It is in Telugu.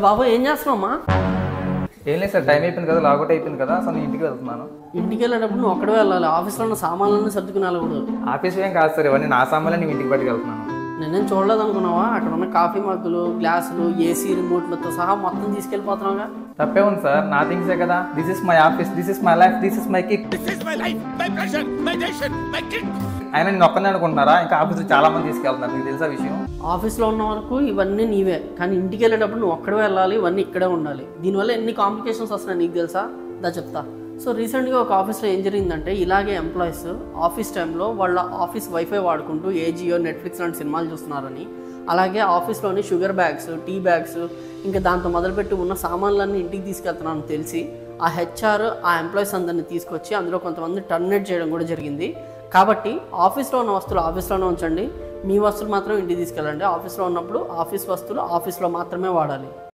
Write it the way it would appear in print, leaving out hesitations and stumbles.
బాబు ఏం చేస్తున్నావమ్మా? ఏం లేదు సార్, టైం అయిపోయింది కదా, లాగౌట్ అయిపోయింది కదా, అసలు నేను ఇంటికి వెళ్తున్నాను. ఇంటికి వెళ్ళేటప్పుడు నువ్వు ఒక్కడే వెళ్ళాలి. ఆఫీస్లో ఉన్న సామాన్లన్నీ సర్దుకుని వెళ్ళకూడదు. ఆఫీస్ ఏం కాదు సార్, ఇవన్నీ నా సామాన్లు నేను ఇంటికి పట్టుకెళ్తున్నాను. నేనేం చూడలేదు అనుకున్నావా? అక్కడ ఉన్న కాఫీ మగ్గులు, గ్లాసులు, ఏసీ రిమోట్లతో సహా మొత్తం తీసుకెళ్ళిపోతున్నావుగా. తప్పే ఉంది సార్, నా థింగ్సే కదా. This is my office, this is my life, this is my kick. అయినా నేను ఒక్కనే అనుకుంటున్నారా? ఇంకా ఆఫీస్లో చాలా మంది తీసుకెళ్తున్నారు, మీకు తెలుసా విషయం? ఆఫీస్లో ఉన్న వరకు ఇవన్నీ నీవే, కానీ ఇంటికి వెళ్ళేటప్పుడు నువ్వు ఒక్కడే వెళ్ళాలి, ఇవన్నీ ఇక్కడే ఉండాలి. దీనివల్ల ఎన్ని కాంప్లికేషన్స్ వస్తున్నాయి నీకు తెలుసా? దా చెప్తా. సో రీసెంట్గా ఒక ఆఫీస్లో ఏం జరిగిందంటే, ఇలాగే ఎంప్లాయీస్ ఆఫీస్ టైంలో వాళ్ళ ఆఫీస్ వైఫై వాడుకుంటూ ఏజియో, నెట్ఫ్లిక్స్ లాంటి సినిమాలు చూస్తున్నారని, అలాగే ఆఫీస్లోని షుగర్ బ్యాగ్స్, టీ బ్యాగ్స్, ఇంకా దాంతో మొదలుపెట్టి ఉన్న సామాన్లన్నీ ఇంటికి తీసుకెళ్తున్నారని తెలిసి ఆ హెచ్ఆర్ ఆ ఎంప్లాయీస్ అందరినీ తీసుకొచ్చి అందులో కొంతమంది టర్మినేట్ చేయడం కూడా జరిగింది. కాబట్టి ఆఫీస్లో ఉన్న వస్తువులు ఆఫీస్లోనే ఉంచండి, మీ వస్తువులు మాత్రం ఇంటికి తీసుకెళ్ళండి. ఆఫీస్లో ఉన్నప్పుడు ఆఫీస్ వస్తువులు ఆఫీస్లో మాత్రమే వాడాలి.